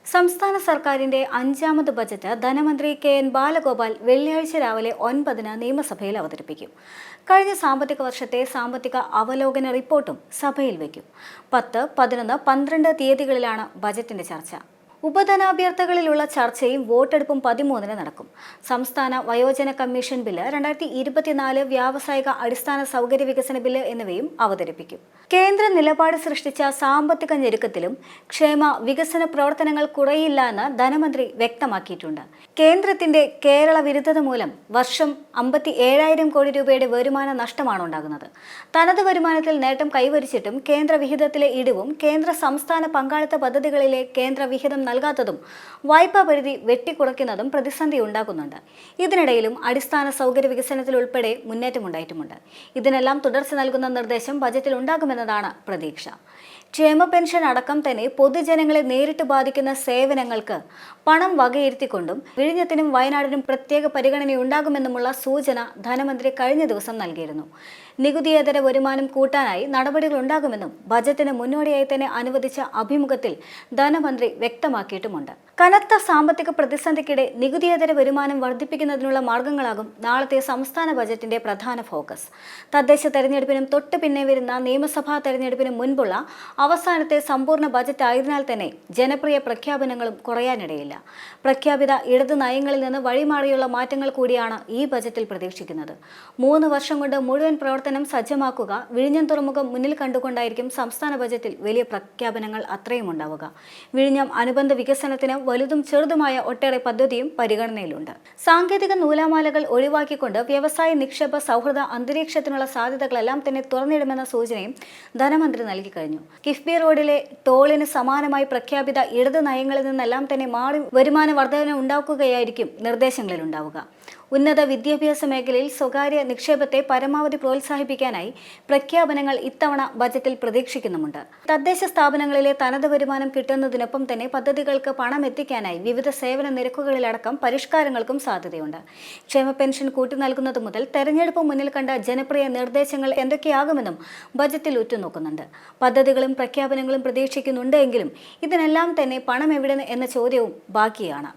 സംസ്ഥാന സർക്കാരിന്റെ അഞ്ചാമത് ബജറ്റ് ധനമന്ത്രി കെ.എൻ. ബാലഗോപാൽ വെള്ളിയാഴ്ച രാവിലെ 9-ന് നിയമസഭയിൽ അവതരിപ്പിക്കും. കഴിഞ്ഞ സാമ്പത്തിക വർഷത്തെ സാമ്പത്തിക അവലോകന റിപ്പോർട്ടും സഭയിൽ വയ്ക്കും. 10, 11, 12 തീയതികളിലാണ് ബജറ്റിന്റെ ചർച്ച. ഉപധനാഭ്യർത്ഥനകളിലുള്ള ചർച്ചയും വോട്ടെടുപ്പും 13-ന് നടക്കും. സംസ്ഥാന വയോജന കമ്മീഷൻ ബില്ല്, 2024 വ്യാവസായിക അടിസ്ഥാന സൗകര്യ വികസന ബില്ല് എന്നിവയും അവതരിപ്പിക്കും. കേന്ദ്ര നിലപാട് സൃഷ്ടിച്ച സാമ്പത്തിക ഞെരുക്കത്തിലും ക്ഷേമ വികസന പ്രവർത്തനങ്ങൾ കുറയില്ല എന്ന് ധനമന്ത്രി വ്യക്തമാക്കിയിട്ടുണ്ട്. കേന്ദ്രത്തിന്റെ കേരള വിരുദ്ധത മൂലം വർഷം 57,000 കോടി രൂപയുടെ വരുമാന നഷ്ടമാണ് ഉണ്ടാകുന്നത്. തനത് വരുമാനത്തിൽ നേട്ടം കൈവരിച്ചിട്ടും കേന്ദ്ര വിഹിതത്തിലെ ഇടിവും കേന്ദ്ര സംസ്ഥാന പങ്കാളിത്ത പദ്ധതികളിലെ കേന്ദ്ര വിഹിതം നൽകാത്തതും വായ്പാ പരിധി വെട്ടിക്കുറയ്ക്കുന്നതും പ്രതിസന്ധി ഉണ്ടാക്കുന്നുണ്ട്. ഇതിനിടയിലും അടിസ്ഥാന സൗകര്യ വികസനത്തിൽ ഉൾപ്പെടെ മുന്നേറ്റമുണ്ടായിട്ടുമുണ്ട്. ഇതിനെല്ലാം തുടർച്ച നൽകുന്ന നിർദ്ദേശം ബജറ്റിൽ ഉണ്ടാകുമെന്നതാണ് പ്രതീക്ഷ. ക്ഷേമ പെൻഷൻ അടക്കം തന്നെ പൊതുജനങ്ങളെ നേരിട്ട് ബാധിക്കുന്ന സേവനങ്ങൾക്ക് പണം വകയിരുത്തിക്കൊണ്ടും വിഴിഞ്ഞത്തിനും വയനാടിനും പ്രത്യേക പരിഗണനയുണ്ടാകുമെന്നുമുള്ള സൂചന ധനമന്ത്രി കഴിഞ്ഞ ദിവസം നൽകിയിരുന്നു. നികുതിയേതര വരുമാനം കൂട്ടാനായി നടപടികൾ ഉണ്ടാകുമെന്നും ബജറ്റിന് മുന്നോടിയായി തന്നെ അനുവദിച്ച അഭിമുഖത്തിൽ ധനമന്ത്രി വ്യക്തമാക്കിയിട്ടുമുണ്ട്. കനത്ത സാമ്പത്തിക പ്രതിസന്ധിക്കിടെ നികുതിയേതര വരുമാനം വർദ്ധിപ്പിക്കുന്നതിനുള്ള മാർഗങ്ങളാകും നാളത്തെ സംസ്ഥാന ബജറ്റിന്റെ പ്രധാന ഫോക്കസ്. തദ്ദേശ തെരഞ്ഞെടുപ്പിനും തൊട്ട് പിന്നെ വരുന്ന നിയമസഭാ തെരഞ്ഞെടുപ്പിനും മുൻപുള്ള അവസാനത്തെ സമ്പൂർണ്ണ ബജറ്റ് ആയതിനാൽ തന്നെ ജനപ്രിയ പ്രഖ്യാപനങ്ങളും കുറയാനിടയില്ല. പ്രഖ്യാപിത ഇടതു നയങ്ങളിൽ നിന്ന് വഴിമാറിയുള്ള മാറ്റങ്ങൾ കൂടിയാണ് ഈ ബജറ്റിൽ പ്രതീക്ഷിക്കുന്നത്. 3 വർഷം കൊണ്ട് മുഴുവൻ പ്രവർത്തനം സജ്ജമാക്കുക, വിഴിഞ്ഞം തുറമുഖം മുന്നിൽ കണ്ടുകൊണ്ടായിരിക്കും സംസ്ഥാന ബജറ്റിൽ വലിയ പ്രഖ്യാപനങ്ങൾ അത്രയും ഉണ്ടാവുക. വിഴിഞ്ഞം അനുബന്ധ വികസനത്തിന് വലുതും ചെറുതുമായ ഒട്ടേറെ പദ്ധതിയും പരിഗണനയിലുണ്ട്. സാങ്കേതിക നൂലാമാലകൾ ഒഴിവാക്കിക്കൊണ്ട് വ്യവസായ നിക്ഷേപ സൗഹൃദ അന്തരീക്ഷത്തിനുള്ള സാധ്യതകളെല്ലാം തന്നെ തുറന്നിടുമെന്ന സൂചനയും ധനമന്ത്രി നൽകി കഴിഞ്ഞു. കിഫ്ബി റോഡിലെ ടോളിന് സമാനമായി പ്രഖ്യാപിത ഇടത് നയങ്ങളിൽ നിന്നെല്ലാം തന്നെ മാറി വരുമാന വർധന ഉണ്ടാക്കുകയായിരിക്കും നിർദ്ദേശങ്ങളിൽ ഉണ്ടാവുക. ഉന്നത വിദ്യാഭ്യാസ മേഖലയിൽ സ്വകാര്യ നിക്ഷേപത്തെ പരമാവധി പ്രോത്സാഹിപ്പിക്കാനായി പ്രഖ്യാപനങ്ങൾ ഇത്തവണ ബജറ്റിൽ പ്രതീക്ഷിക്കുന്നുമുണ്ട്. തദ്ദേശ സ്ഥാപനങ്ങളിലെ തനത് വരുമാനം കിട്ടുന്നതിനൊപ്പം തന്നെ പദ്ധതികൾക്ക് പണം എത്തിക്കാനായി വിവിധ സേവന നിരക്കുകളിലടക്കം പരിഷ്കാരങ്ങൾക്കും സാധ്യതയുണ്ട്. ക്ഷേമ പെൻഷൻ കൂട്ടി നൽകുന്നത് മുതൽ തെരഞ്ഞെടുപ്പ് മുന്നിൽ കണ്ട ജനപ്രിയ നിർദ്ദേശങ്ങൾ എന്തൊക്കെയാകുമെന്നും ബജറ്റിൽ ഉറ്റുനോക്കുന്നുണ്ട്. പദ്ധതികളും പ്രഖ്യാപനങ്ങളും പ്രതീക്ഷിക്കുന്നുണ്ട് എങ്കിലും ഇതിനെല്ലാം തന്നെ പണം എവിടെ എന്ന ചോദ്യവും ബാക്കിയാണ്.